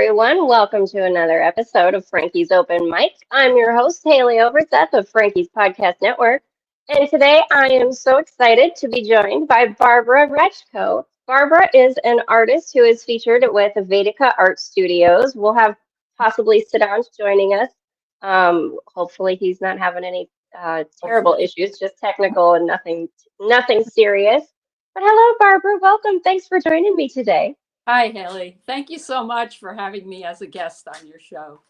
everyone. Welcome to another episode of Frankie's Open Mic. I'm your host, Haley Overzeth of Frankie's Podcast Network. And today I am so excited to be joined by Barbara Rachko. Barbara is an artist who is featured with Vedica Art Studios. We'll have possibly Siddhant joining us. Hopefully he's not having any terrible issues, just technical and nothing serious. But hello, Barbara. Welcome. Thanks for joining me today. Hi, Haley. Thank you so much for having me as a guest on your show.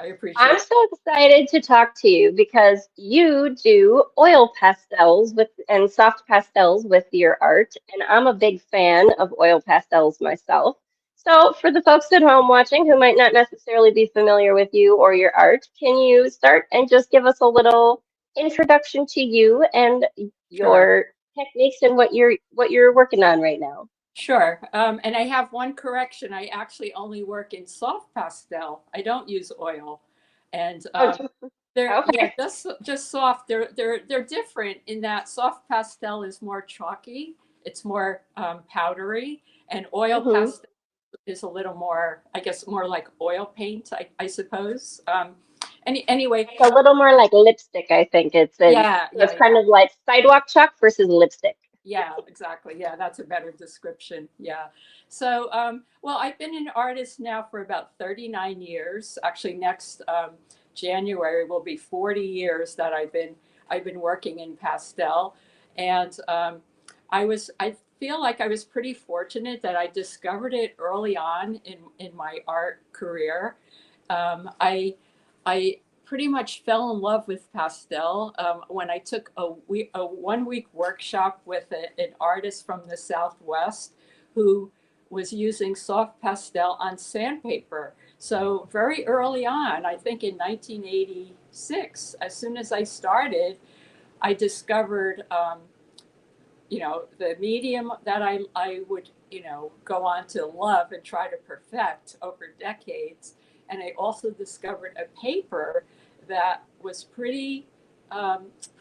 I appreciate I'm it. so excited to talk to you because you do oil pastels with and soft pastels with your art, and I'm a big fan of oil pastels myself. So, for the folks at home watching who might not necessarily be familiar with you or your art, can you start and just give us a little introduction to you and Sure. your techniques and what you're working on right now? Sure. And I have one correction. I actually only work in soft pastel. I don't use oil. And Oh, they're yeah, okay. just soft. They're different in that soft pastel is more chalky. It's more powdery, and oil Hmm. pastel is a little more, I guess, more like oil paint, I suppose. Anyway, It's a little more like lipstick, I think. yeah, So it's yeah, kind yeah. of like sidewalk chalk versus lipstick. Yeah, exactly. Yeah, that's a better description. Yeah. So, well, I've been an artist now for about 39 years. Actually, next January will be 40 years that I've been working in pastel, and I feel like I was pretty fortunate that I discovered it early on in my art career. I pretty much fell in love with pastel when I took a 1 week workshop with an artist from the Southwest who was using soft pastel on sandpaper. So very early on, I think in 1986, as soon as I started, I discovered, the medium that I would, go on to love and try to perfect over decades. And I also discovered a paper that was pretty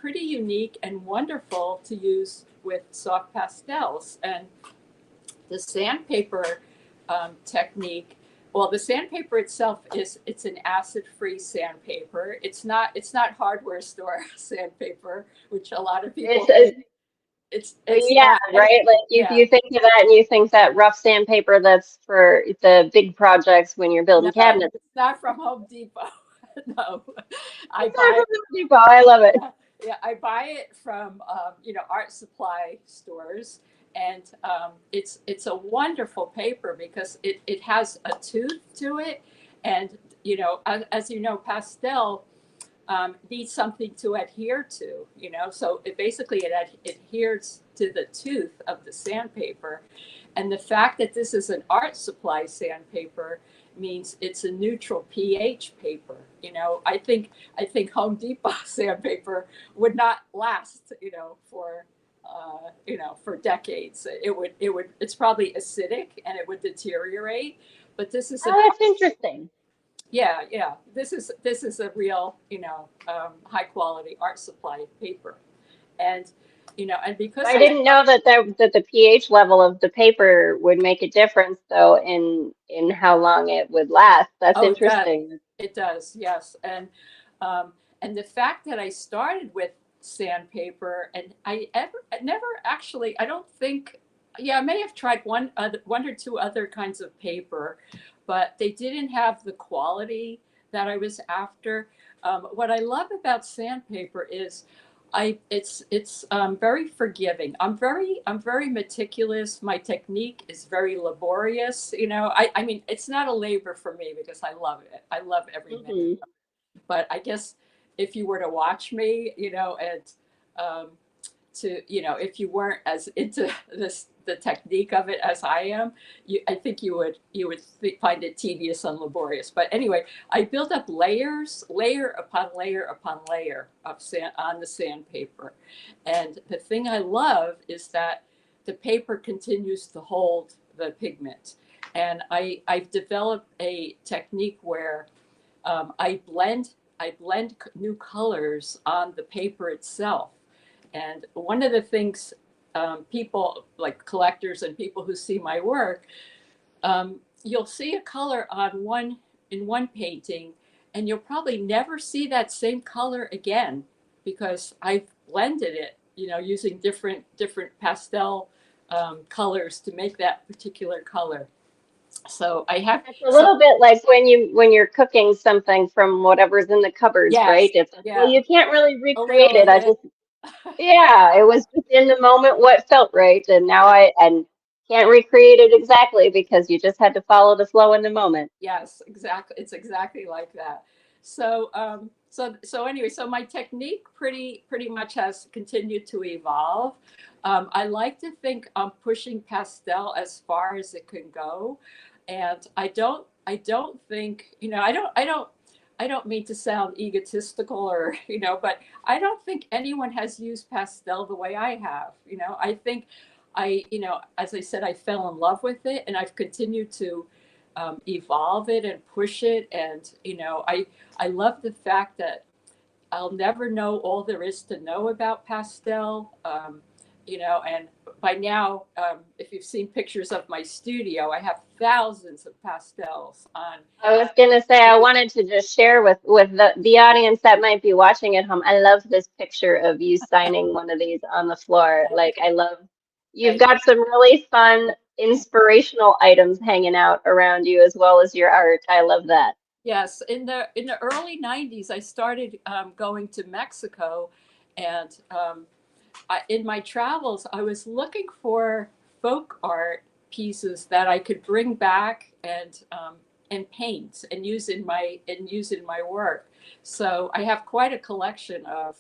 unique and wonderful to use with soft pastels. And the sandpaper technique, well, the sandpaper itself it's an acid-free sandpaper. It's not hardware store sandpaper, which a lot of people It's think. It's yeah, not. right. Like Yeah. you think of that and you think that rough sandpaper that's for the big projects when you're building No, cabinets. it's not from Home Depot. No, I It's not buy from Home Depot. I love it. yeah, yeah, I buy it from art supply stores, and it's a wonderful paper because it has a tooth to it, and as you know, pastel needs something to adhere to, so it adheres to the tooth of the sandpaper. And the fact that this is an art supply sandpaper means it's a neutral pH paper. I think Home Depot sandpaper would not last, for decades. It's probably acidic and it would deteriorate. But this is an Oh, that's interesting. yeah, yeah. This is a real, high quality art supply paper, and and because I I didn't know that the pH level of the paper would make a difference though in how long it would last. That's oh, it does, interesting. yes, and the fact that I started with sandpaper and I never actually, I don't think, yeah, I may have tried one or two other kinds of paper, but they didn't have the quality that I was after. What I love about sandpaper is it's very forgiving. I'm very meticulous. My technique is very laborious. I mean, it's not a labor for me because I love it. I love every minute. Hmm. But I guess if you were to watch me, and um, if you weren't as into the technique of it as I am, I think you would find it tedious and laborious. But anyway, I built up layers, layer upon layer upon layer of sand on the sandpaper, and the thing I love is that the paper continues to hold the pigment, and I've developed a technique where I blend new colors on the paper itself. And one of the things, people like collectors and people who see my work, you'll see a color on one painting, and you'll probably never see that same color again because I've blended it, using different pastel colors to make that particular color. So I have It's a so little bit like when you're cooking something from whatever's in the cupboards, right? yes, It's like, well, yeah, you can't really a recreate little it. of I it. just, yeah, it was just in the moment what felt right, and now Yeah. I can't recreate it exactly because you just had to follow the flow in the moment. Yes, exactly. It's exactly like that. So anyway, so my technique pretty much has continued to evolve. I like to think I'm pushing pastel as far as it can go, and I don't think, I don't mean to sound egotistical or, but I don't think anyone has used pastel the way I have. I think as I said, I fell in love with it, and I've continued to evolve it and push it. And I love the fact that I'll never know all there is to know about pastel. And by now, if you've seen pictures of my studio, I have thousands of pastels on. I was gonna say I wanted to just share with the audience that might be watching at home. I love this picture of you signing one of these on the floor. Thank Like you. I love you've Thank got some really fun inspirational items hanging out around you as well as your art. I love that. Yes, in the early '90s, I started going to Mexico, and in my travels, I was looking for folk art pieces that I could bring back and paint and use in my work. So I have quite a collection of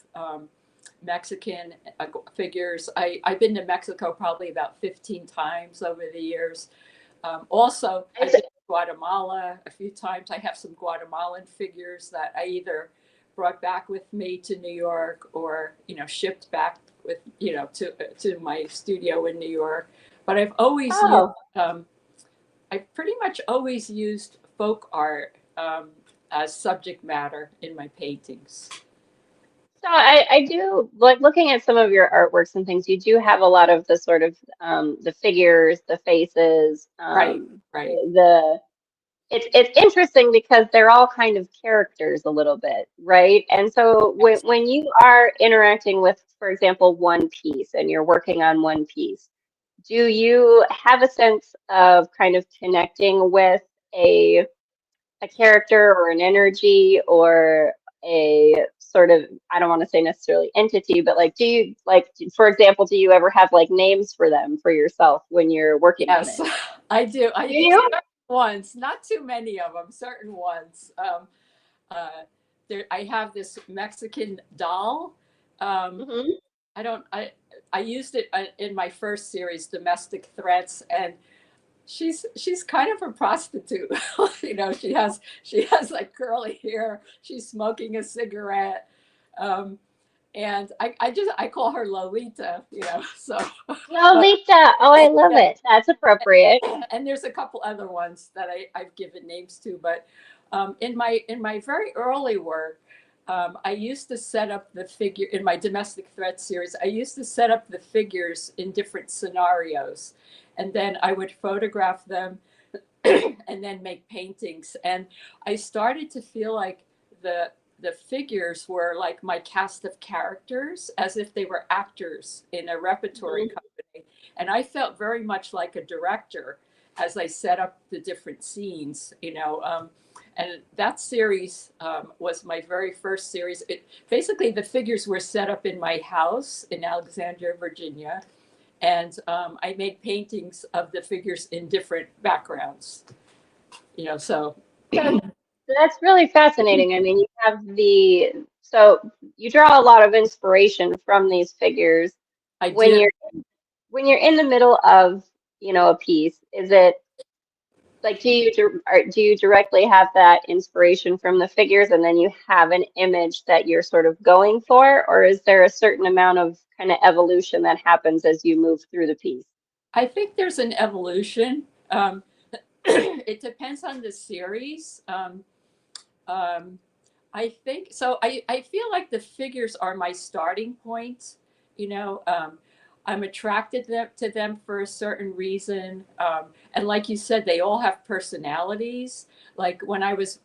Mexican figures. I've been to Mexico probably about 15 times over the years. Also, I've been to Guatemala a few times. I have some Guatemalan figures that I either brought back with me to New York or shipped back with to my studio in New York. But Oh, I've pretty much always used folk art as subject matter in my paintings. so I do like looking at some of your artworks and things. You do have a lot of the sort of the figures, the faces, Right, right. the it's interesting because they're all kind of characters a little bit, right? And so Yes. when you are interacting with, for example, one piece and you're working on one piece, do you have a sense of kind of connecting with a a character or an energy or a sort of, I don't want to say necessarily entity, but like do you like for example, do you ever have like names for them for yourself when you're working on Yes, it? I do. I Do do you? certain ones, not too many of them, certain ones. Uh, I have this Mexican doll. Um, Hmm. I don't. I used it in my first series, Domestic Threats, and she's kind of a prostitute. She has like curly hair. She's smoking a cigarette, um, and I call her Lolita. So, but Lolita. Oh, I love yeah, it. That's appropriate. and there's a couple other ones that I've given names to, but in my very early work, I used to set up the figure in my domestic threat series. I used to set up the figures in different scenarios, and then I would photograph them and then make paintings. And I started to feel like the figures were like my cast of characters, as if they were actors in a repertory Mhm. company. And I felt very much like a director as I set up the different scenes. And that series was my very first series. Basically, the figures were set up in my house in Alexandria, Virginia, and I made paintings of the figures in different backgrounds. So That's that's really fascinating. I mean, you have the so you draw a lot of inspiration from these figures I when do. you're in the middle of, a piece. Is it like do you directly have that inspiration from the figures and then you have an image that you're sort of going for, or is there a certain amount of kind of evolution that happens as you move through the piece? I think there's an evolution. It depends on the series. Um, I think so. I feel like the figures are my starting point. You know, um, I'm attracted to them for a certain reason. And like you said, they all have personalities. Like when I was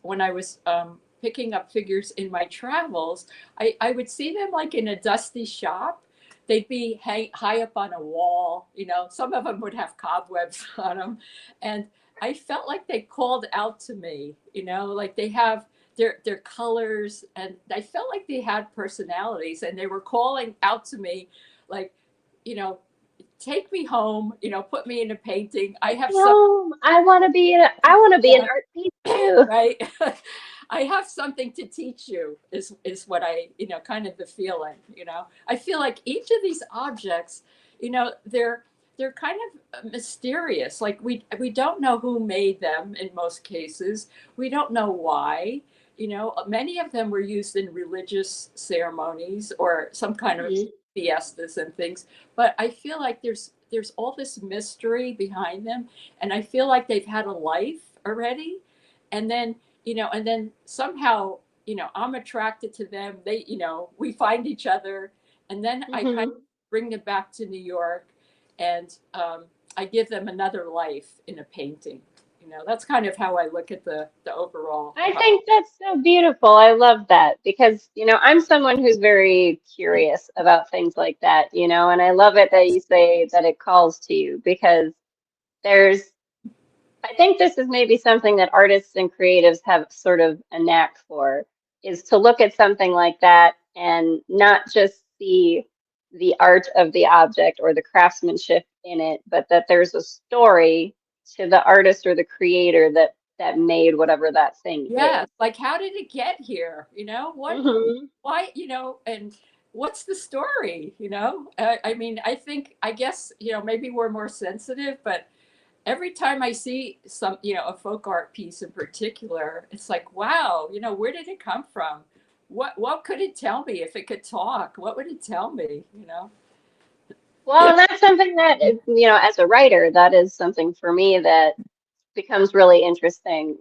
picking up figures in my travels, I would see them like in a dusty shop. They'd be high up on a wall. Some of them would have cobwebs on them. And I felt like they called out to me, like they have their colors, and I felt like they had personalities, and they were calling out to me like, you know, take me home, put me in a painting. I have some, No, I want to be an art piece too. right? I have something to teach you is what I, kind of the feeling, I feel like each of these objects, they're kind of mysterious. Like we don't know who made them in most cases. We don't know why. Many of them were used in religious ceremonies or some kind of Mhm. fiestas and things. But I feel like there's all this mystery behind them, and I feel like they've had a life already, and then somehow I'm attracted to them. They we find each other, and then I kind of Mhm. bring them back to New York, and I give them another life in a painting. That's kind of how I look at the overall I think that's so beautiful. I love that because, I'm someone who's very curious about things like that, and I love it that you say that it calls to you because there's, I think this is maybe something that artists and creatives have sort of a knack for, is to look at something like that and not just see the art of the object or the craftsmanship in it, but that there's a story to the artist or the creator that made whatever that thing Yeah, is. like how did it get here? Hmm. Why, and what's the story? I mean, I guess, maybe we're more sensitive, but every time I see some, a folk art piece in particular, it's like, wow, where did it come from? What could it tell me? If it could talk, what would it tell me? Well, and that's something that, as a writer, that is something for me that becomes really interesting,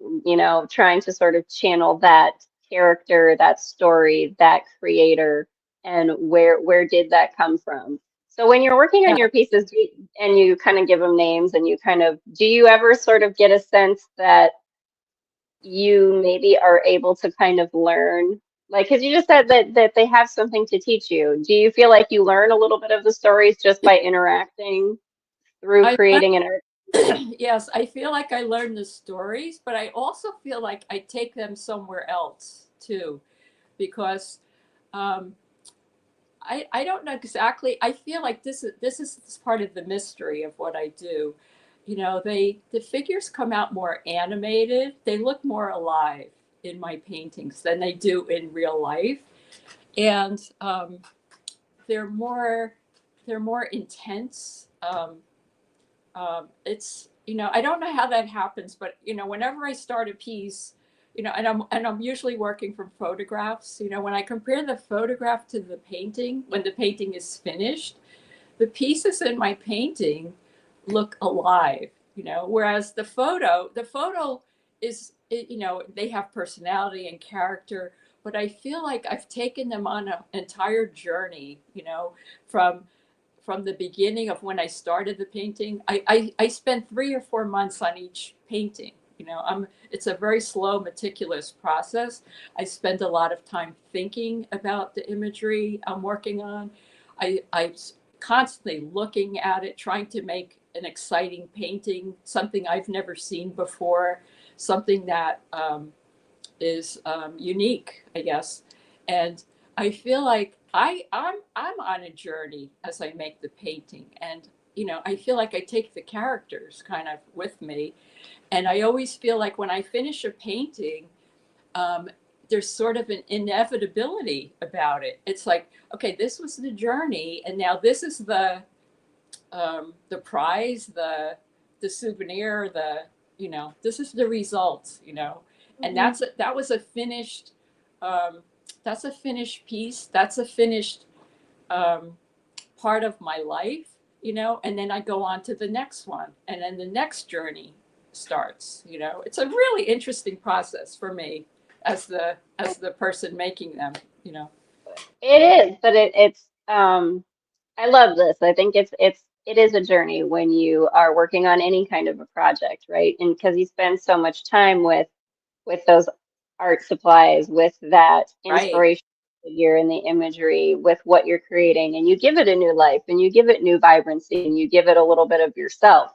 trying to sort of channel that character, that story, that creator, and where did that come from? So when you're working on Yeah. your pieces and you kind of give them names and you kind of, do you ever sort of get a sense that you maybe are able to kind of learn? Like, because you just said that they have something to teach you. Do you feel like you learn a little bit of the stories just by interacting through I creating an art? yes, I feel like I learn the stories, but I also feel like I take them somewhere else too, because um, I don't know exactly. I feel like this is part of the mystery of what I do. The figures come out more animated. They look more alive in my paintings than they do in real life, and they're more they're more intense. It's I don't know how that happens, but whenever I start a piece, and I'm usually working from photographs. When I compare the photograph to the painting, when the painting is finished, the pieces in my painting look alive. Whereas the photo is they have personality and character, but I feel like I've taken them on an entire journey. From the beginning of when I started the painting. I spent 3 or 4 months on each painting. It's a very slow, meticulous process. I spend a lot of time thinking about the imagery I'm working on. I constantly looking at it, trying to make an exciting painting, something I've never seen before, something that is unique, I guess. And I feel like I'm on a journey as I make the painting, and I feel like I take the characters kind of with me, and I always feel like when I finish a painting, um, there's sort of an inevitability about it. It's like, okay, this was the journey, and now this is the prize, the souvenir, this is the result, and Mhm. that was a finished, um, that's a finished piece. That's a finished um, part of my life, and then I go on to the next one, and then the next journey starts. It's a really interesting process for me as the person making them. It is, but it's I love this. I think it is a journey when you are working on any kind of a project, right? And because you spend so much time with those art supplies, with that Right. inspiration figure and the imagery, with what you're creating, and you give it a new life and you give it new vibrancy and you give it a little bit of yourself,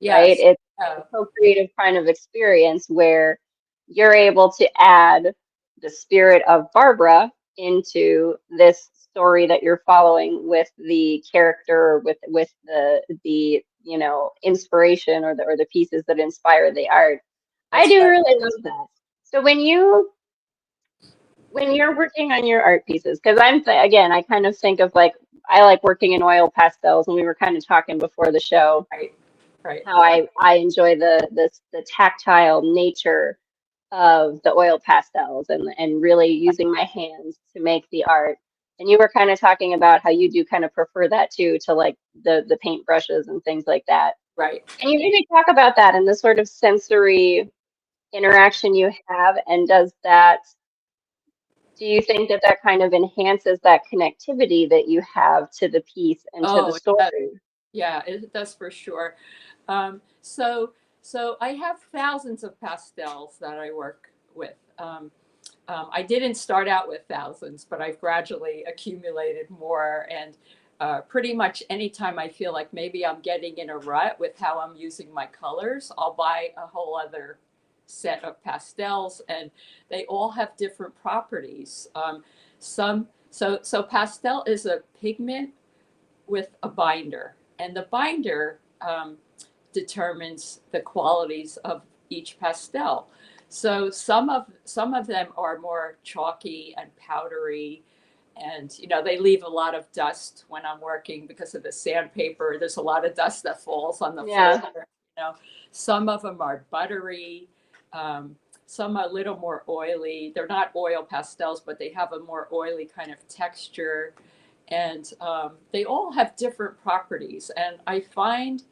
right? Yes. It's a Yeah. co-creative kind of experience where you're able to add the spirit of Barbara into this story that you're following with the character, with the inspiration or the pieces that inspire the art. I That's do right. really love that. So when you're working on your art pieces, because again, I kind of think of like I like working in oil pastels, and we were kind of talking before the show Right. Right. how I enjoy the tactile nature of the oil pastels and really using my hands to make the art. And you were kind of talking about how you do kind of prefer that too to like the paint brushes and things like that. Right. Can you maybe talk about that and the sort of sensory interaction you have, and do you think that that kind of enhances that connectivity that you have to the piece and to the Oh, yeah. story? Yeah, it does for sure. So, so I have thousands of pastels that I work with. I didn't start out with thousands, but I've gradually accumulated more. And pretty much anytime I feel like maybe I'm getting in a rut with how I'm using my colors, I'll buy a whole other set of pastels, and they all have different properties. So pastel is a pigment with a binder, and the binder determines the qualities of each pastel. So some of them are more chalky and powdery, and they leave a lot of dust when I'm working because of the sandpaper. There's a lot of dust that falls on the Yeah. floor. Some of them are buttery. Some are a little more oily. They're not oil pastels, but they have a more oily kind of texture, and they all have different properties. And I find,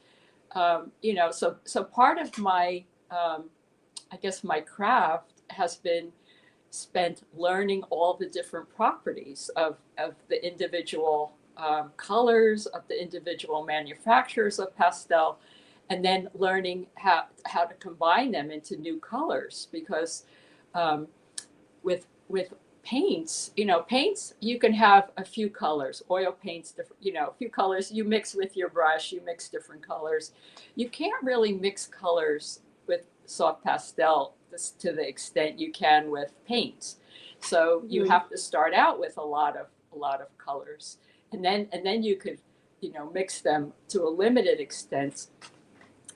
so part of my, I guess, my craft has been spent learning all the different properties of the individual colors of the individual manufacturers of pastel, and then learning how to combine them into new colors. Because um, with paints, paints, you can have a few colors, oil paints, different, a few colors you mix with your brush, you mix different colors. You can't really mix colors with soft pastel to the extent you can with paints. So you Mhm. have to start out with a lot of colors, and then you could, mix them to a limited extent.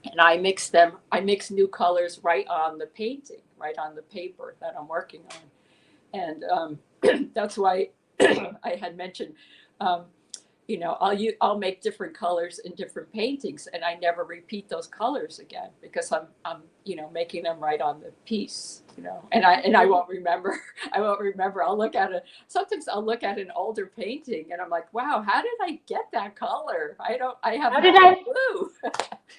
And I mix new colors right on the painting, right on the paper that I'm working on. And that's why I had mentioned, um, I'll make different colors in different paintings, and I never repeat those colors again because I'm making them right on the piece, and I Mhm. won't remember. I won't remember. Sometimes I'll look at an older painting and I'm like, wow, how did I get that color? I have How did no I clue.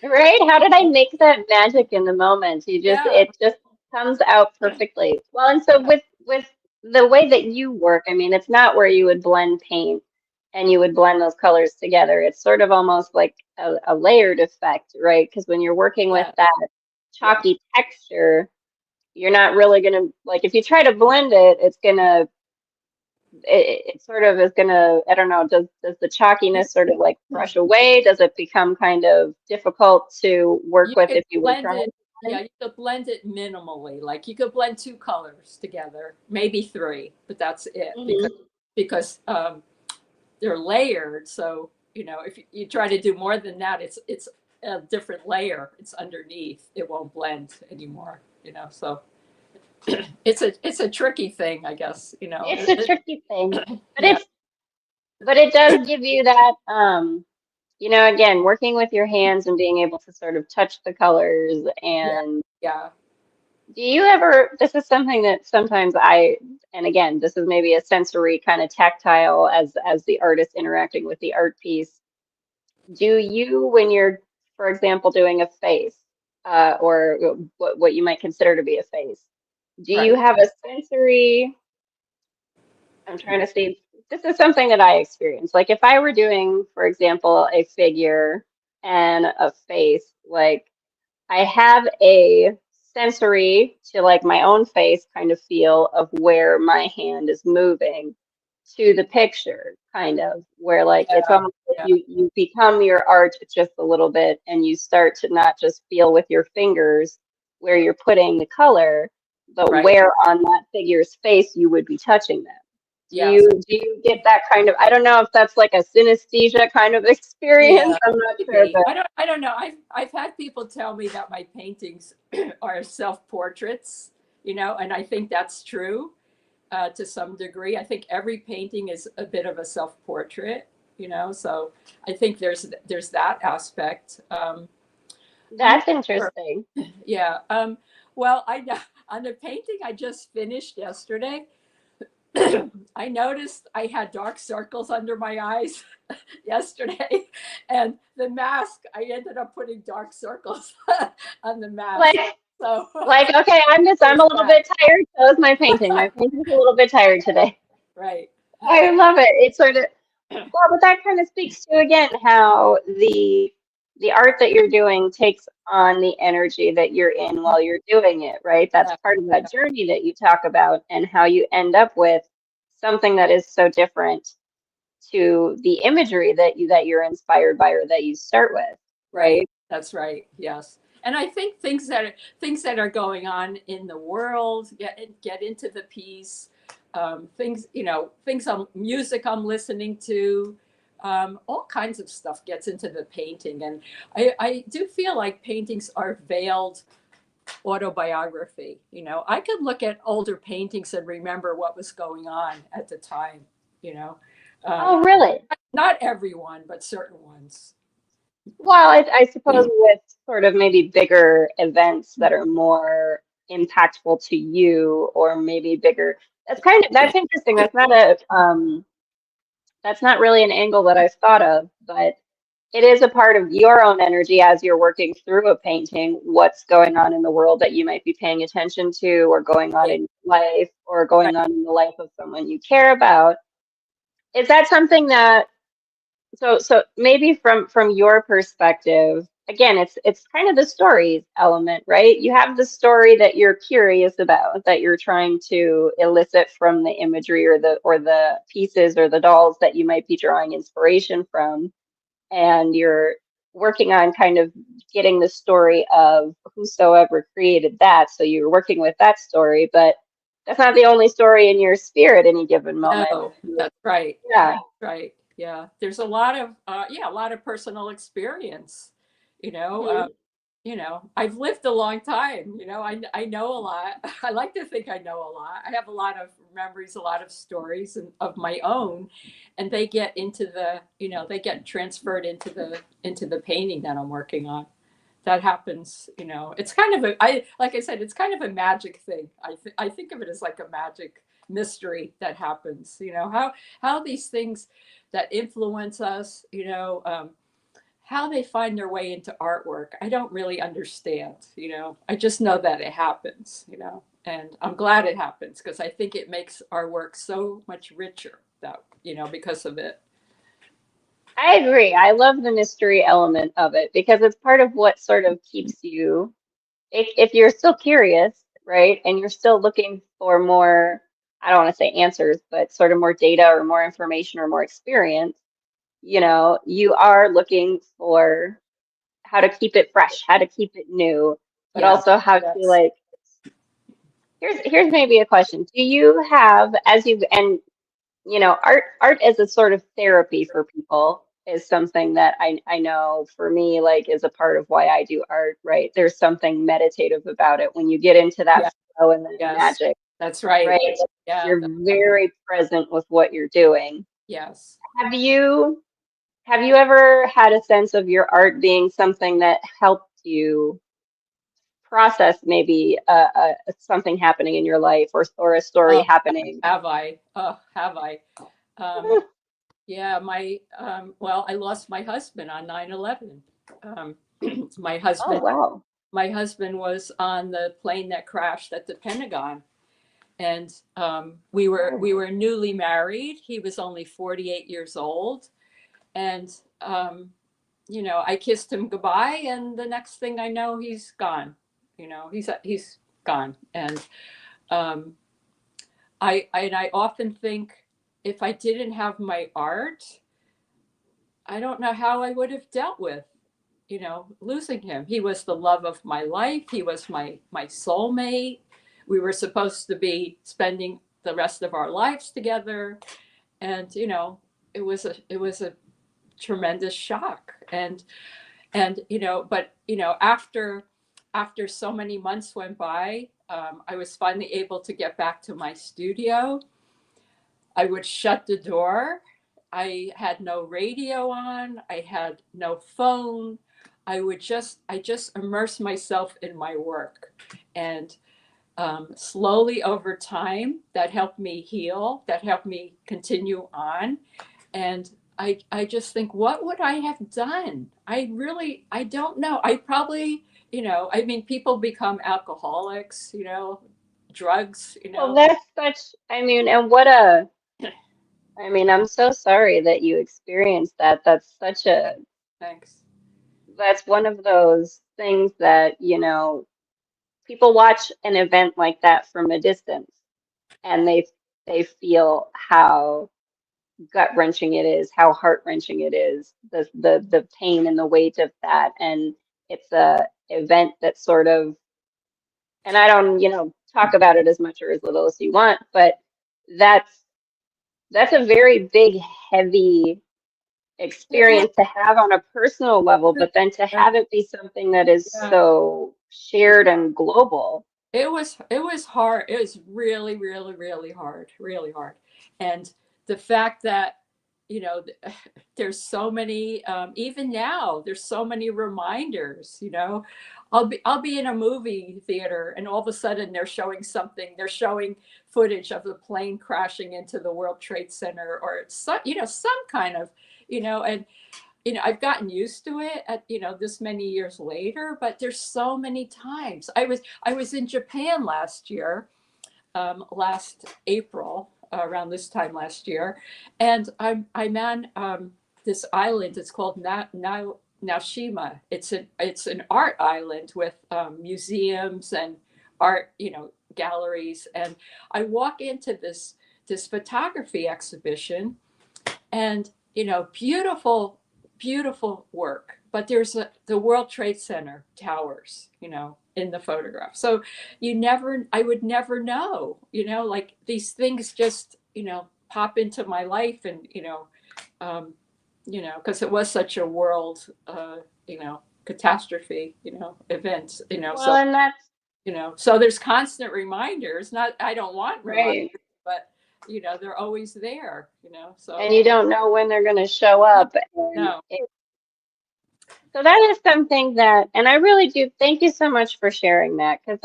Right? How did I make that magic in the moment? Yeah. It just comes out perfectly. Well, and so with the way that you work, I mean, it's not where you would blend paint and you would blend those colors together. It's sort of almost like a layered effect, right? Because when you're working with Yeah. that Yeah. chalky texture, you're not really gonna like if you try to blend it, it sort of is gonna, I don't know, does the You, chalkiness sort of like brush away? Does it become kind of difficult to work you with could if you were blend trying it. to? Yeah, you could blend it minimally. Like you could blend two colors together, maybe three, but that's it, because Hmm. because um, they're layered. So if you try to do more than that, it's a different layer. It's underneath. It won't blend anymore. So it's a tricky thing, I guess. It's a tricky thing, but Yeah. it does give you that again, working with your hands and being able to sort of touch the colors. Yeah. And Yeah. do you ever, this is something that sometimes and again, this is maybe a sensory kind of tactile as the artist interacting with the art piece. Do you, when you're, for example, doing a face, or what you might consider to be a face, do you Right. have a sensory, I'm trying to this is something that I experience. Like if I were doing, for example, a figure and a face, like I have a sensory to like my own face kind of feel of where my hand is moving to the picture, kind of where like it's Yeah, almost like yeah, you become your art just a little bit and you start to not just feel with your fingers where you're putting the color, but right. where on that figure's face you would be touching them. Yes. Do you get that kind of, I don't know if that's like a synesthesia kind of experience. Yeah, I'm not sure, maybe. but I don't know. I've had people tell me that my paintings are self-portraits, and I think that's true to some degree. I think every painting is a bit of a self-portrait, so I think there's that aspect. I'm not that's sure. interesting. Yeah. Well, on the painting I just finished yesterday, I noticed I had dark circles under my eyes yesterday, and the mask, I ended up putting dark circles on the mask. Like, So okay, I'm there's a little that. bit tired. So is my painting. My painting's a little bit tired today. Right. I love it. It's sort of, well, but that kind of speaks to again how the art that you're doing takes on the energy that you're in while you're doing it, right? That's Yeah. part of that journey that you talk about and how you end up with something that is so different to the imagery that you're inspired by or that you start with, Right. right? That's right. Yes. And I think things that are going on in the world get into the piece. Things music I'm listening to, all kinds of stuff gets into the painting, and I do feel like paintings are veiled autobiography. I could look at older paintings and remember what was going on at the time. You know, um, Oh, really? Not everyone, but certain ones. Well, I suppose with sort of maybe bigger events that are more impactful to you, or maybe bigger. That's interesting. That's not really an angle that I've thought of, but it is a part of your own energy as you're working through a painting, what's going on in the world that you might be paying attention to, or going on Right, in life, or right. going on in the life of someone you care about. Is that something that so maybe from your perspective, again, it's kind of the stories element, right? You have the story that you're curious about, that you're trying to elicit from the imagery or the pieces or the dolls that you might be drawing inspiration from, and you're working on kind of getting the story of whosoever created that. So you're working with that story, but that's not the only story in your sphere at any given moment. No, that's right. Yeah. Right. Yeah. There's a lot of personal experience. You know, Mhm. uh, I've lived a long time. I know a lot. I like to think I know a lot. I have a lot of memories, a lot of stories of my own, and they get transferred into the painting that I'm working on. That happens. It's kind of like I said, it's kind of a magic thing. I think of it as like a magic mystery that happens. How these things that influence us, how they find their way into artwork. I don't really understand. I just know that it happens. And I'm glad it happens because I think it makes our work so much richer. Because of it. I agree. I love the mystery element of it because it's part of what sort of keeps you, if you're still curious, right? And you're still looking for more, I don't want to say answers, but sort of more data or more information or more experience, you are looking for how to keep it fresh, how to keep it new, but Yeah. also how to Yes. like, here's maybe a question. Do you have, as you, and art as a sort of therapy for people is something that I know for me, like, is a part of why I do art, right? There's something meditative about it when you get into that Yeah. flow and that Yes. magic, That's right. right? Yeah. You're very present with what you're doing. Yes. Have you have you ever had a sense of your art being something that helped you process maybe something happening in your life or a story Oh, happening? have I? Oh, have I? Um, yeah, well, I lost my husband on 9/11. Um, my Oh, husband, wow. my husband was on the plane that crashed at the Pentagon, And we were newly married. He was only 48 years old, and I kissed him goodbye, and the next thing I know, he's gone. He's gone, and um, I often think, if I didn't have my art, I don't know how I would have dealt with losing him. He was the love of my life. He was my soulmate. We were supposed to be spending the rest of our lives together, and it was a tremendous shock. But after so many months went by, I was finally able to get back to my studio. I would shut the door. I had no radio on. I had no phone. I just immerse myself in my work, and slowly over time, that helped me heal. That helped me continue on, and I just think, what would I have done? I don't know. I probably, I mean, people become alcoholics, drugs, Well, that's such, I mean, and what a, I mean, I'm so sorry that you experienced that. That's such a, Thanks. that's one of those things that, people watch an event like that from a distance and they feel how gut-wrenching it is, how heart-wrenching it is, the pain and the weight of that. And it's a event that sort of, and I don't, talk about it as much or as little as you want, but that's that's a very big, heavy It was, experience to have on a personal level, but then to have it be something that is yeah. so shared and global. It was hard. It was really, really, really hard, really hard. And the fact that, you know, there's so many, even now, there's so many reminders, I'll be in a movie theater, and all of a sudden they're showing footage of the plane crashing into the World Trade Center, or some kind of, and I've gotten used to it at, this many years later, but there's so many times. I was in Japan last year, last April, around this time last year, and I'm on this island. It's called Naoshima. It's an art island with museums and art, galleries. And I walk into this photography exhibition, and beautiful, beautiful work, but there's the World Trade Center towers, in the photograph. So I would never know, like, these things just pop into my life. And um because it was such a world catastrophe, event, Well, and that's so there's constant reminders. Not, I don't want reminders, right. but they're always there, And so. you don't know when they're going to show No, up. And no. so that is something that, and I really do thank you so much for sharing that, because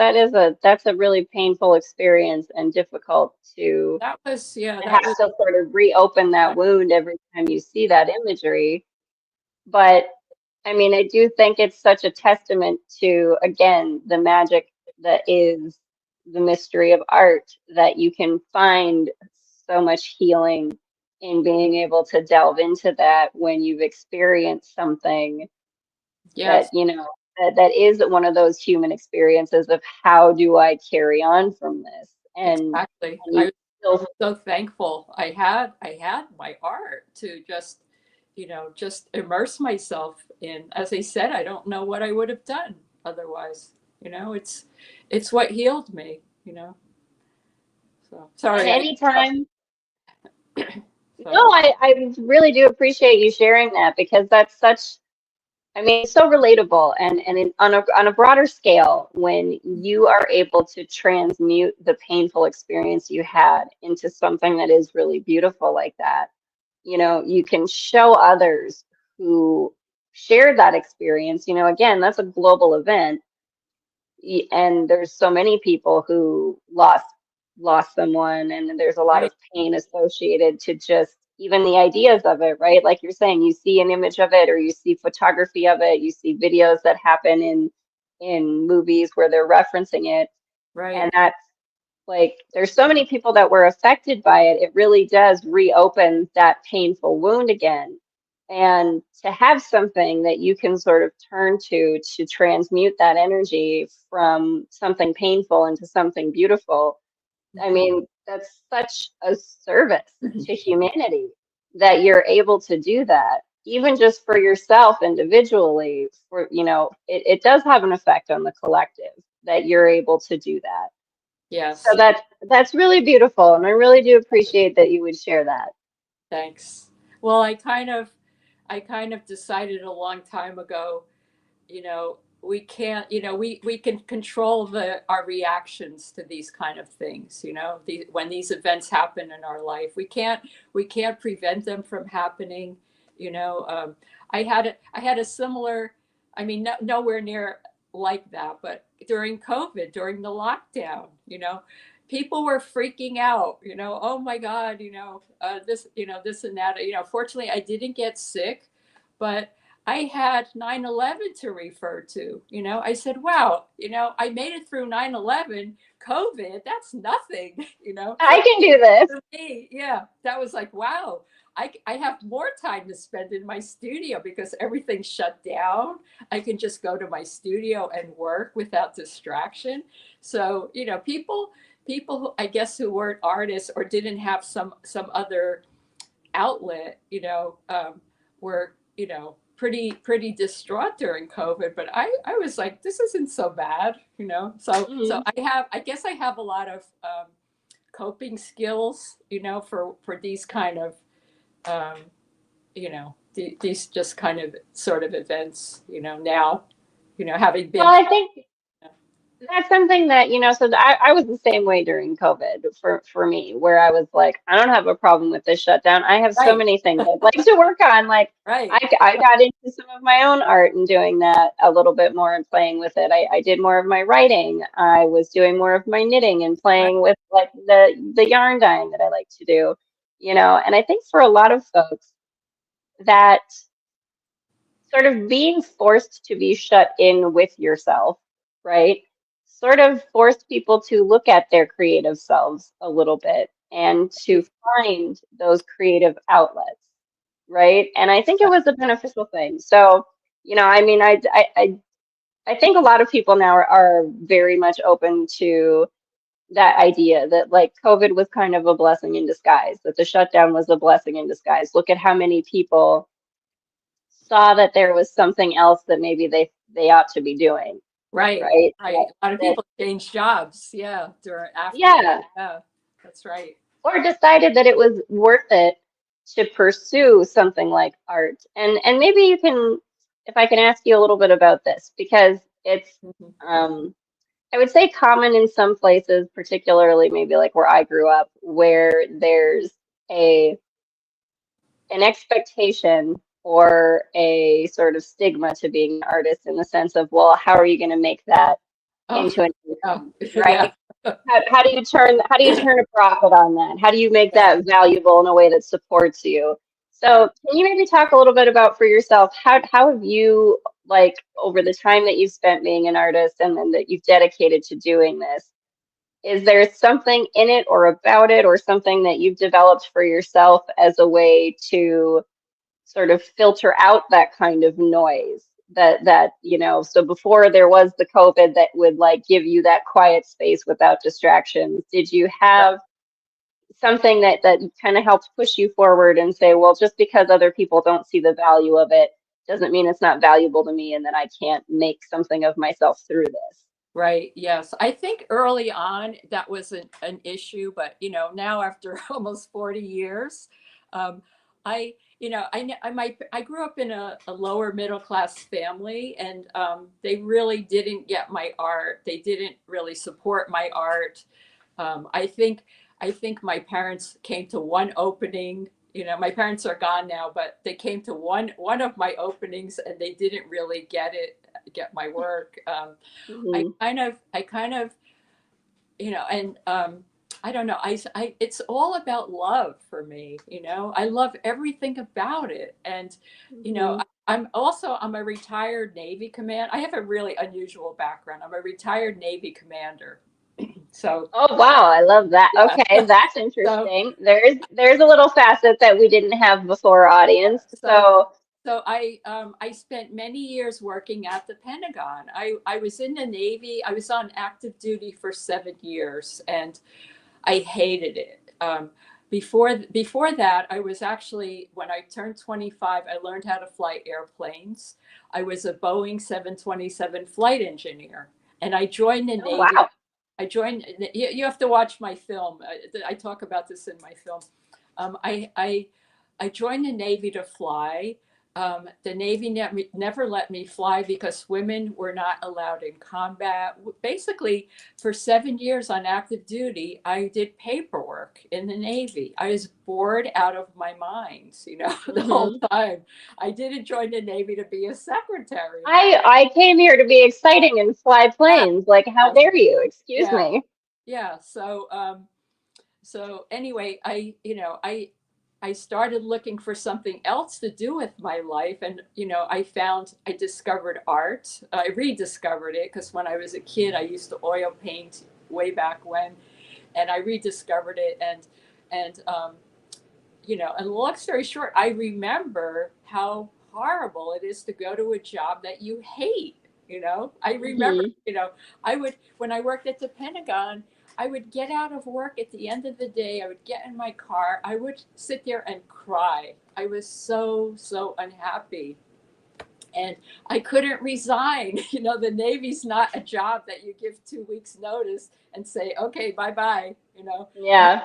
that's a really painful experience and difficult That was, yeah, to that have was, to sort of reopen that wound every time you see that imagery. But I mean, I do think it's such a testament to, again, the magic that is the mystery of art, that you can find so much healing in being able to delve into that when you've experienced something that, yes, that is one of those human experiences of how do I carry on from this? exactly. And I you was still, so thankful I had my art to just immerse myself in. As I said, I don't know what I would have done otherwise. It's what healed me, so and sorry, anytime. so. No, I really do appreciate you sharing that, because that's such, I mean, it's so relatable, and on a broader scale, when you are able to transmute the painful experience you had into something that is really beautiful like that, you can show others who shared that experience. Again, that's a global event, and there's so many people who lost someone, and there's a lot Right, of pain associated to just even the ideas of it, right? Like you're saying, you see an image of it, or you see photography of it, you see videos that happen in movies where they're referencing it, right. and like there's so many people that were affected by it, it really does reopen that painful wound again. And to have something that you can sort of turn to transmute that energy from something painful into something beautiful, I mean, that's such a service to humanity that you're able to do that, even just for yourself individually. For, it does have an effect on the collective that you're able to do that. So Yes. that's really beautiful, and I really do appreciate that you would share that. Thanks. Well, I kind of decided a long time ago, we can't, we can control our reactions to these kind of things, when these events happen in our life, we can't prevent them from happening. I had a similar, I mean, nowhere near like that, but during COVID, during the lockdown, people were freaking out, oh my God, this, this and that, fortunately I didn't get sick, but I had 9/11 to refer to. I said, wow, I made it through 9/11. COVID, that's nothing, I can do this. for me. Yeah, that was like, wow, I have more time to spend in my studio because everything's shut down. I can just go to my studio and work without distraction. So, people who, I guess, who weren't artists or didn't have some other outlet, were, pretty distraught during COVID. But I was like, this isn't so bad, So Mhm. I guess I have a lot of coping skills, for these kind of, um, these just kind of sort of events, now, having Well, been I think that's something that, so I was the same way during COVID for me, where I was like, I don't have a problem with this shutdown. I have so right, many things I'd like to work on. Like right, I got into some of my own art and doing that a little bit more and playing with it. I did more of my writing. I was doing more of my knitting and right, playing with like the yarn dyeing that I like to do, and I think for a lot of folks that sort of being forced to be shut in with yourself, right? Sort of forced people to look at their creative selves a little bit and to find those creative outlets, right? And I think it was a beneficial thing. So, I mean, I think a lot of people now are very much open to that idea that like COVID was kind of a blessing in disguise, that the shutdown was a blessing in disguise. Look at how many people saw that there was something else that maybe they ought to be doing, right, right? right. A lot of That people change jobs, yeah, during after, yeah, yeah, that's right. or decided that it was worth it to pursue something like art. And maybe you can, if I can ask you a little bit about this, because it's Mhm. um I would say common in some places, particularly maybe like where I grew up, where there's a an expectation or a sort of stigma to being an artist in the sense of, well, how are you going to make that Oh, into an yeah, income, yeah, right? How do you turn a profit on that? How do you make yeah. that valuable in a way that supports you? So can you maybe talk a little bit about for yourself, how have you, like, over the time that you've spent being an artist and then that you've dedicated to doing this, is there something in it or about it or something that you've developed for yourself as a way to sort of filter out that kind of noise so before there was the COVID that would like give you that quiet space without distractions, did you have something that kind of helped push you forward and say, well, just because other people don't see the value of it doesn't mean it's not valuable to me and that I can't make something of myself through this? Right. Yes. I think early on that was an issue, but now after almost 40 years, um, I, I grew up in a lower middle class family, and they really didn't get my art. They didn't really support my art. Um, I think, I think my parents came to one opening. My parents are gone now, but they came to one of my openings, and they didn't really get my work. Hmm. I kind of, and I don't know. It's all about love for me. I love everything about it, and Hmm. I'm a retired Navy command. I have a really unusual background. I'm a retired Navy commander, So Oh wow, I love that. yeah, Okay, that's so interesting. There's a little facet that we didn't have before, yeah, audience. So, so I spent many years working at the Pentagon. I was in the Navy. I was on active duty for 7 years, and I hated it. Before that, I was actually, when I turned 25, I learned how to fly airplanes. I was a Boeing 727 flight engineer, and I joined the oh Navy. wow. You have to watch my film. I talk about this in my film. Um, I, I, I joined the Navy to fly. The Navy never let me fly because women were not allowed in combat. Basically, for 7 years on active duty, I did paperwork in the Navy. I was bored out of my mind, the whole Hmm. time. I didn't join the Navy to be a secretary. I came here to be exciting and fly Yeah, planes. Like, how dare you? Excuse yeah, me. yeah. So anyway, I started looking for something else to do with my life, and I discovered art. I rediscovered it because when I was a kid, I used to oil paint way back when, and I rediscovered it, and long story short, I remember how horrible it is to go to a job that you hate. I remember, Hmm. I would, when I worked at the Pentagon, I would get out of work at the end of the day. I would get in my car. I would sit there and cry. I was so, so unhappy. And I couldn't resign. The Navy's not a job that you give 2 weeks notice and say, okay, bye bye. You Yeah.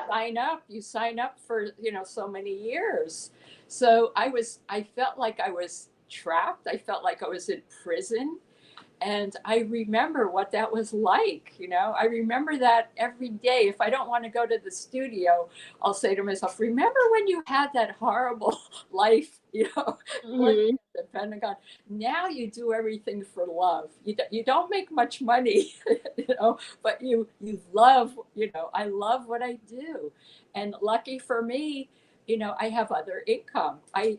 sign up for, so many years. So I felt like I was trapped. I felt like I was in prison. And I remember what that was like. I remember that every day. If I don't want to go to the studio, I'll say to myself, remember when you had that horrible life, working Hmm. at the Pentagon? Now you do everything for love. You don't make much money, but you love, I love what I do. And lucky for me, I have other income. I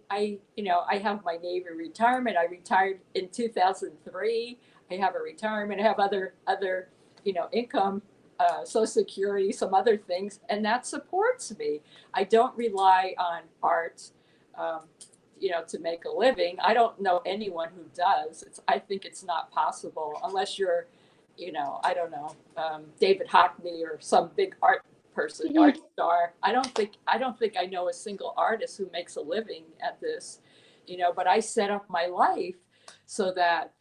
have my Navy retirement. I retired in 2003. I have a retirement. I have other income, Social Security, some other things, and that supports me. I don't rely on art, um, to make a living. I don't know anyone who does. I think it's not possible unless you're, I don't know, David Hockney or some big art person, art star. I don't think I know a single artist who makes a living at this, but I set up my life so that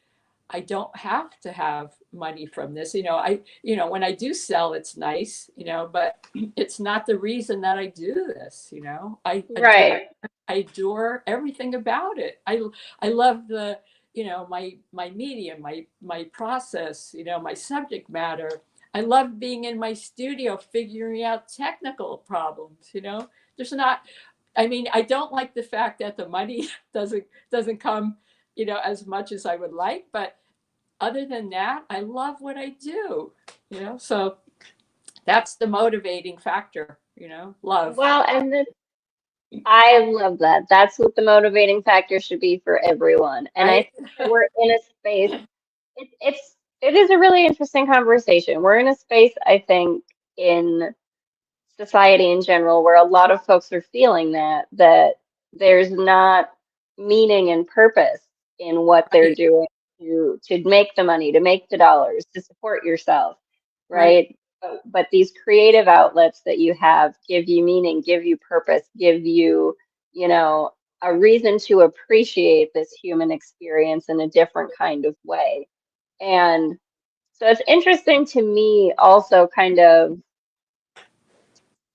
I don't have to have money from this. When I do sell, it's nice, but it's not the reason that I do this. Right. I adore everything about it. I love my medium, my process, my subject matter. I love being in my studio figuring out technical problems. There's not. I mean, I don't like the fact that the money doesn't come, as much as I would like, but other than that, I love what I do, so that's the motivating factor, love. Well, I love that. That's what the motivating factor should be for everyone. And I Right. think that we're in a space, it is a really interesting conversation. We're in a space, I think, in society in general where a lot of folks are feeling that there's not meaning and purpose in what they're Right. doing to make the money, to make the dollars, to support yourself, Right. right? But these creative outlets that you have give you meaning, give you purpose, give you, you know, a reason to appreciate this human experience in a different kind of way. And so it's interesting to me also kind of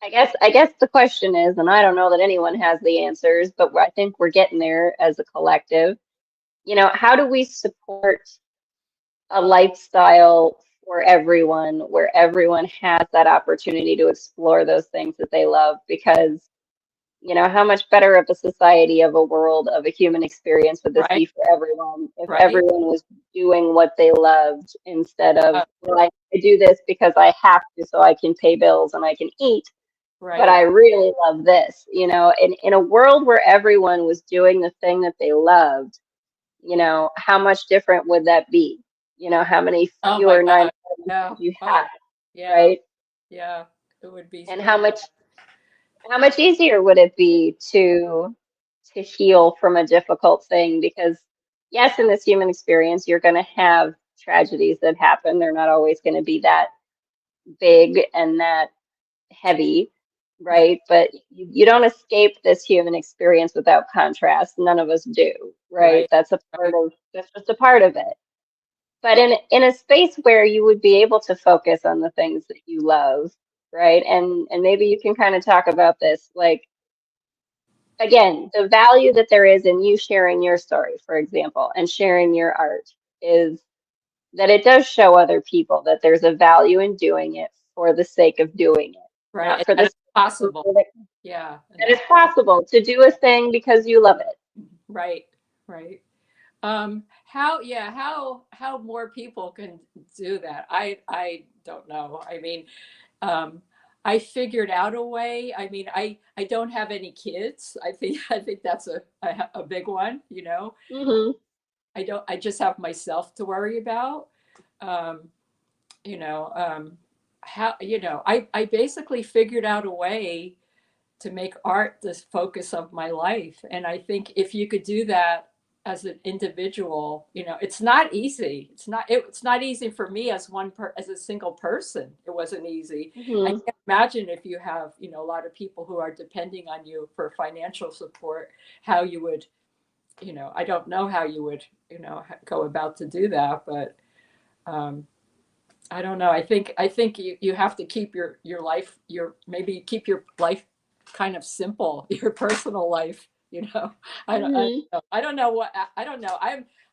I guess the question is, and I don't know that anyone has the answers, but I think we're getting there as a collective. How do we support a lifestyle for everyone where everyone has that opportunity to explore those things that they love? Because, how much better of a society, of a world, of a human experience would this Right. be for everyone if Right. everyone was doing what they loved instead of, uh, well, I do this because I have to so I can pay bills and I can eat, but right. I really love this, in a world where everyone was doing the thing that they loved, how much different would that be? How many Oh my fewer god. 9/11 Yeah. would you have, Oh, yeah. right? Yeah, it would be. And how much easier would it be to heal from a difficult thing? Because yes, in this human experience, you're going to have tragedies that happen. They're not always going to be that big and that heavy, Yeah, right? But you don't escape this human experience without contrast. None of us do, right? right, right, That's just a part of it. But in a space where you would be able to focus on the things that you love, right? And maybe you can kind of talk about this, like again, the value that there is in you sharing your story, for example, and sharing your art is that it does show other people that there's a value in doing it for the sake of doing it, right. not And for that the is possible. that Yeah, and it's possible to do a thing because you love it. right, right. How more people can do that? I don't know. I mean, um, I figured out a way. I mean, I don't have any kids. I think that's a big one. You know, Hmm. I don't. I just have myself to worry about. Um, you know, how I basically figured out a way to make art the focus of my life. And I think if you could do that as an individual, it's not easy. It's not easy for me as as a single person. It wasn't easy. I Hmm. can't imagine if you have, a lot of people who are depending on you for financial support, how you would, I don't know how you would, go about to do that, but um, I don't know. I think you have to keep your life maybe keep your life kind of simple, your personal life. Hmm. I don't know what I don't know.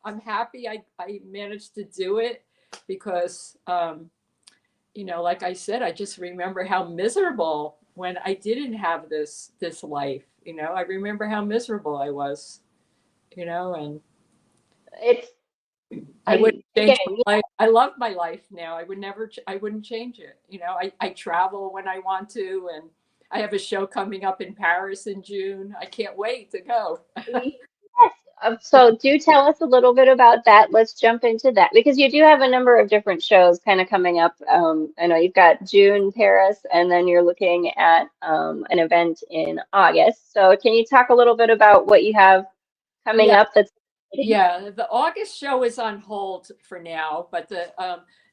I'm happy I managed to do it because like I said, I just remember how miserable when I didn't have this life. I remember how miserable I was. And It's I wouldn't change again, my life. I love my life now. I wouldn't change it. I travel when I want to, and I have a show coming up in Paris in June. I can't wait to go. yes. So do tell us a little bit about that. Let's jump into that because you do have a number of different shows kind of coming up. I know you've got June Paris, and then you're looking at an event in August. So can you talk a little bit about what you have coming Yeah, up that's exciting? yeah. The August show is on hold for now, but the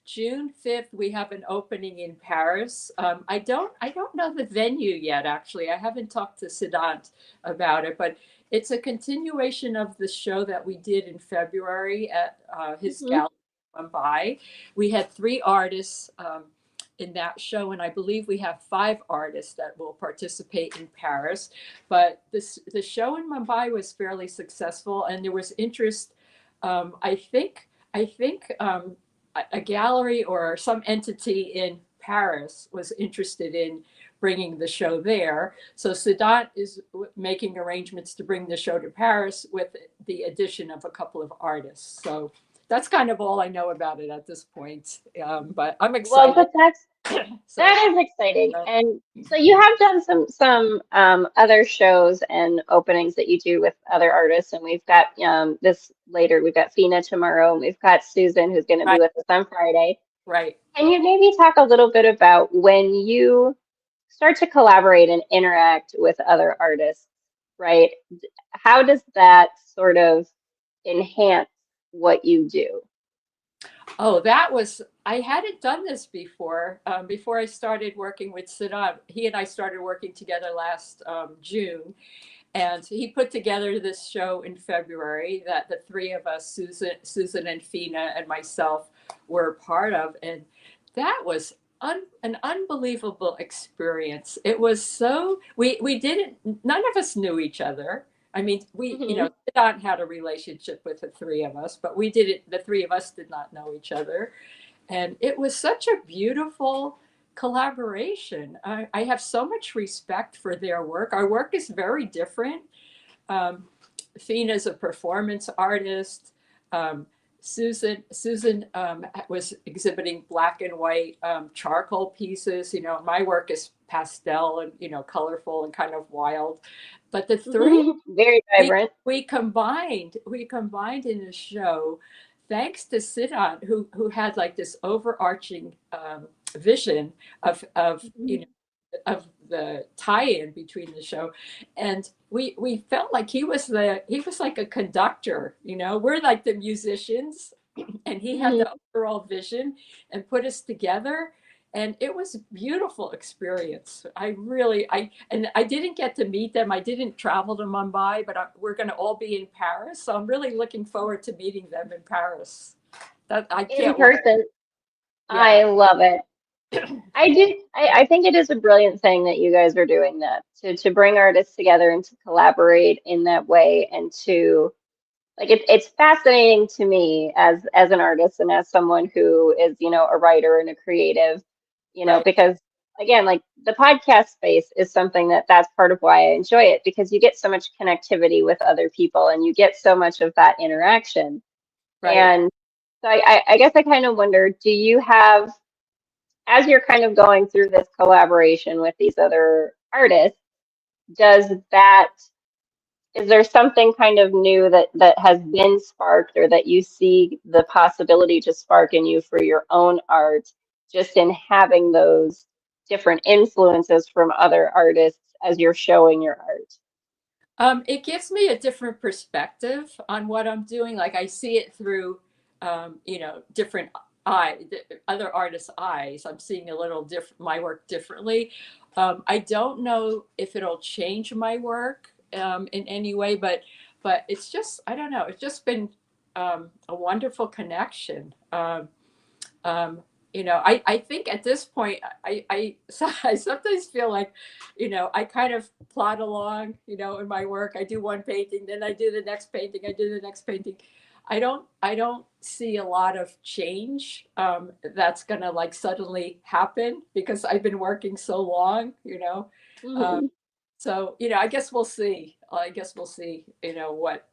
June 5th we have an opening in Paris. I don't know the venue yet. Actually, I haven't talked to Siddhant about it, but it's a continuation of the show that we did in February at his Hmm. gallery in Mumbai. We had three artists. In that show, and I believe we have five artists that will participate in Paris. But the show in Mumbai was fairly successful, and there was interest. I think a gallery or some entity in Paris was interested in bringing the show there. So Siddhant is making arrangements to bring the show to Paris with the addition of a couple of artists. So that's kind of all I know about it at this point. But I'm Well, excited. but that's So that is exciting. uh, And so you have done some other shows and openings that you do with other artists, and we've got this later. We've got Fina tomorrow, and we've got Susan who's going to be right, with us on Friday. right. Can you maybe talk a little bit about when you start to collaborate and interact with other artists, right? How does that sort of enhance what you do? Oh, that was, I hadn't done this before. Before I started working with Siddhant, he and I started working together last June. And he put together this show in February that the three of us, Susan and Fina and myself, were part of. And that was an unbelievable experience. It was so, we didn't, none of us knew each other. I mean, Hmm. Siddhant had a relationship with the three of us, but the three of us did not know each other. And it was such a beautiful collaboration. I have so much respect for their work. Our work is very different. Um, Fina's a performance artist. Um, Susan was exhibiting black and white charcoal pieces. My work is pastel and colorful and kind of wild. But the three Very we vibrant. we combined in the show thanks to Siddhant who had like this overarching vision of Mhm. of the tie-in between the show, and we felt like he was like a conductor. We're like the musicians, and he had Mhm. the overall vision and put us together. And it was a beautiful experience. I didn't get to meet them. I didn't travel to Mumbai, but we're going to all be in Paris. So I'm really looking forward to meeting them in Paris. That I In can't wait. person, Yeah, I love it. I think it is a brilliant thing that you guys are doing that to bring artists together and to collaborate in that way and to like it's fascinating to me as an artist and as someone who is, a writer and a creative, right. because again, like the podcast space is something that's part of why I enjoy it because you get so much connectivity with other people and you get so much of that interaction. Right. And so I guess I kind of wonder, do you have, as you're kind of going through this collaboration with these other artists, does that is there something kind of new that has been sparked or that you see the possibility to spark in you for your own art just in having those different influences from other artists as you're showing your art? It gives me a different perspective on what I'm doing. Like I see it through, different other artists' eyes. I'm seeing a little different, my work differently. I don't know if it'll change my work in any way, but it's just, I don't know. It's just been a wonderful connection. I think at this point, I sometimes feel like, I kind of plod along, in my work. I do one painting, then I do the next painting, I do the next painting. I don't see a lot of change that's gonna like suddenly happen because I've been working so long. Um, Hmm. so, I guess we'll see. I guess we'll see,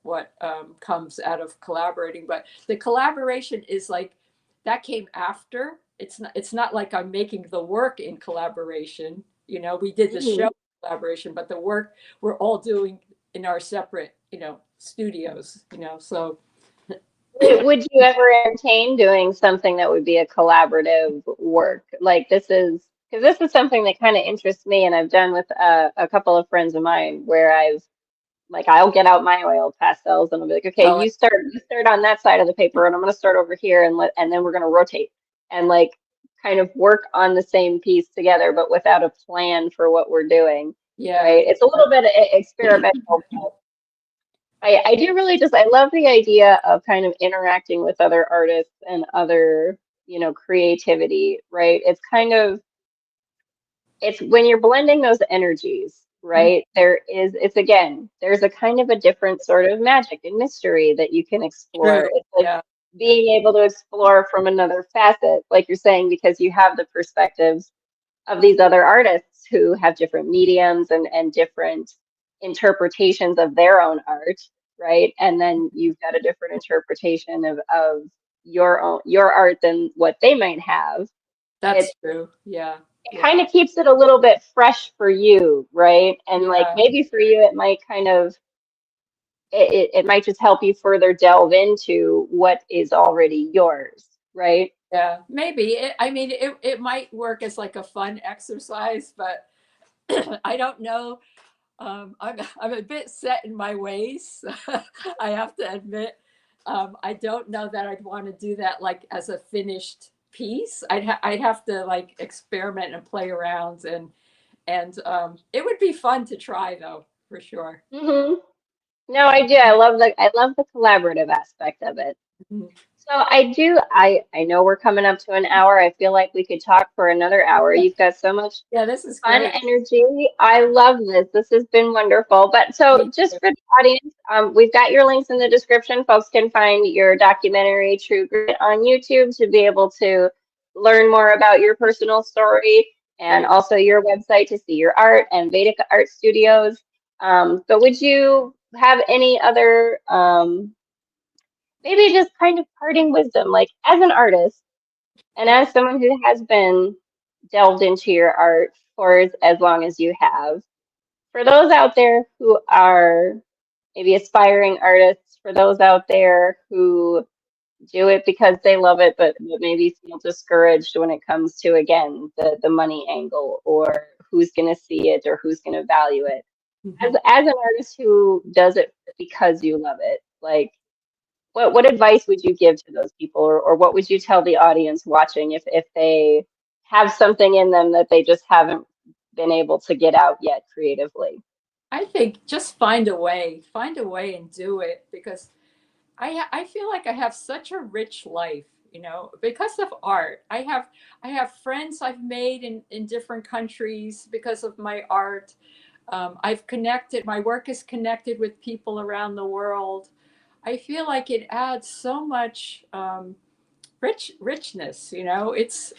what comes out of collaborating. But the collaboration is like that came after. It's not like I'm making the work in collaboration. We did the show Hmm. in collaboration, but the work we're all doing in our separate, studios. So Would you ever entertain doing something that would be a collaborative work? Like this is, because this is something that kind of interests me and I've done with a couple of friends of mine where I'll get out my oil pastels and I'll be like, okay, oh, you start on that side of the paper and I'm gonna start over here and then we're gonna rotate and like kind of work on the same piece together, but without a plan for what we're doing, yeah, right? It's a little bit experimental. I do really I love the idea of kind of interacting with other artists and other, creativity, right? It's when you're blending those energies, Mhm. right? It's again, there's a kind of a different sort of magic and mystery that you can True. explore. It's like Yeah, being able to explore from another facet, like you're saying, because you have the perspectives of these other artists who have different mediums and different interpretations of their own art, right? And then you've got a different interpretation of your art than what they might have. that's It true. Yeah, it yeah, kind of keeps it a little bit fresh for you, right? And like yeah. maybe for you, it might kind of it might just help you further delve into what is already yours, right? Yeah, maybe. I mean, it might work as like a fun exercise, but I don't know. I'm a bit set in my ways. I have to admit. I don't know that I'd want to do that like as a finished piece. I'd have to like experiment and play around, and it would be fun to try though, for sure. Hmm. No, I do. I love the collaborative aspect of it. Mhm. So I know we're coming up to an hour. I feel like we could talk for another hour. You've got so much Yeah, this is fun great. energy. I love this. This has been wonderful. But so Me just too. for the audience, we've got your links in the description. Folks can find your documentary True Grit on YouTube to be able to learn more about your personal story and Great. also your website to see your art and Vedica Art Studios. But would you have any other maybe just kind of parting wisdom, like as an artist and as someone who has been delved into your art for as long as you have, for those out there who are maybe aspiring artists, for those out there who do it because they love it, but maybe feel discouraged when it comes to, again, the money angle or who's going to see it or who's going to value it. Mhm. As an artist who does it because you love it, like what advice would you give to those people, or what would you tell the audience watching if they have something in them that they just haven't been able to get out yet creatively? I think just find a way and do it because I feel like I have such a rich life, you know, because of art. I have friends I've made in different countries because of my art. I've connected, my work is connected with people around the world. I feel like it adds so much richness, you know. It's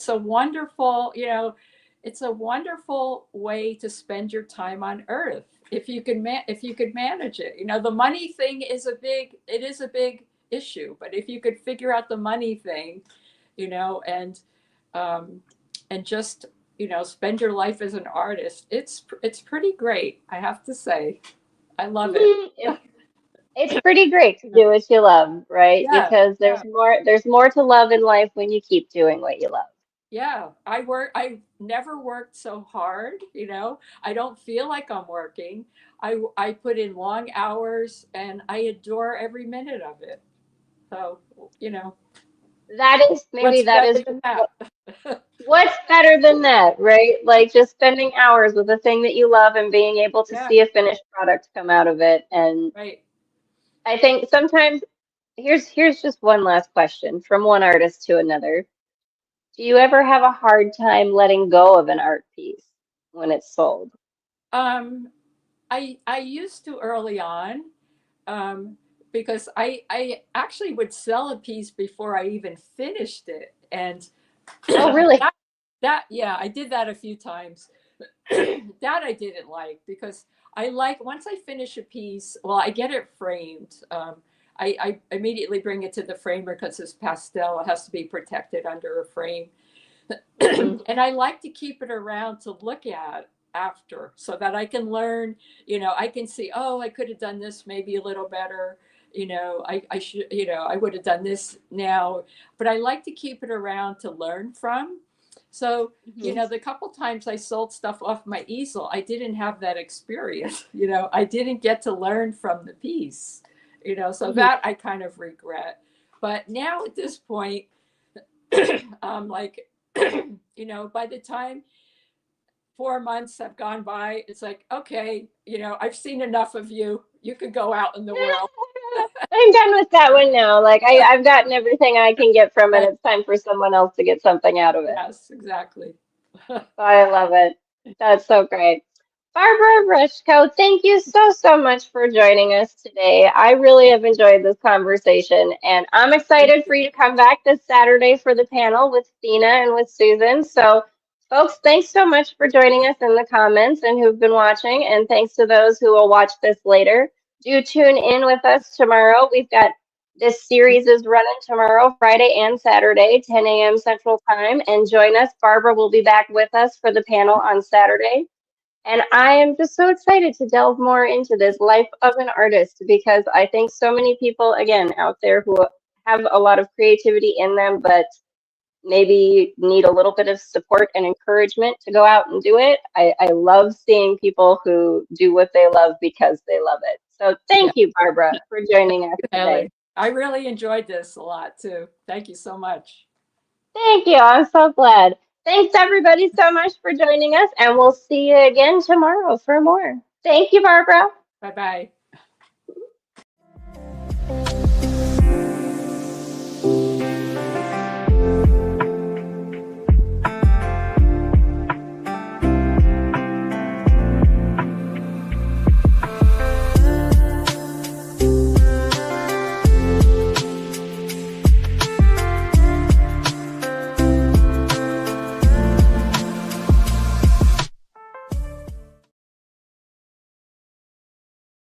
a wonderful, you know, it's a wonderful way to spend your time on earth if you can if you could manage it. You know, the money thing is a big issue, but if you could figure out the money thing, you know, um and just, you know, spend your life as an artist, it's pretty great, I have to say. I love it. It's pretty great to do what you love, right? Yeah, Because yeah. there's more to love in life when you keep doing what you love. Yeah, I never worked so hard, you know. I don't feel like I'm working. I put in long hours and I adore every minute of it. So, you know, That is maybe what's that better is than that? what's better than that, right? Like just spending hours with a thing that you love and being able to Yeah, see a finished product come out of it. And right. I think sometimes here's just one last question from one artist to another. Do you ever have a hard time letting go of an art piece when it's sold? Um, I used to early on, um, because I actually would sell a piece before I even finished it, and Oh, really? that yeah, I did that a few times. That I didn't like because I like once I finish a piece, well, I get it framed. I immediately bring it to the framer because it's pastel. It has to be protected under a frame. Hmm. And I like to keep it around to look at after so that I can learn, you know, I can see, oh, I could have done this maybe a little better. You know, I should, you know, I would have done this now, but I like to keep it around to learn from. So, you Hmm. know, the couple times I sold stuff off my easel, I didn't have that experience. You know, I didn't get to learn from the piece, you know, so Hmm. that I kind of regret. But now at this point, like, you know, by the time 4 months have gone by, it's like, okay, you know, I've seen enough of you. You could go out in the world. I'm done with that one now. Like I've gotten everything I can get from it. Right. It's time for someone else to get something out of it. Yes, exactly. I love it. That's so great. Barbara Rachko, thank you so much for joining us today. I really have enjoyed this conversation, and I'm Thank excited you. for you to come back this Saturday for the panel with Dina and with Susan. So, folks, thanks so much for joining us in the comments and who've been watching, and thanks to those who will watch this later. Do tune in with us tomorrow. We've got this series is running tomorrow, Friday and Saturday, 10 a.m. Central Time, and join us. Barbara will be back with us for the panel on Saturday. And I am just so excited to delve more into this life of an artist because I think so many people, again, out there who have a lot of creativity in them, but maybe need a little bit of support and encouragement to go out and do it. I love seeing people who do what they love because they love it. So Yeah, thank you, Barbara, for joining us Taylor. today. I really enjoyed this a lot too. Thank you so much. Thank you. I'm so glad. Thanks, everybody, so much for joining us, and we'll see you again tomorrow for more. Thank you, Barbara. Bye bye.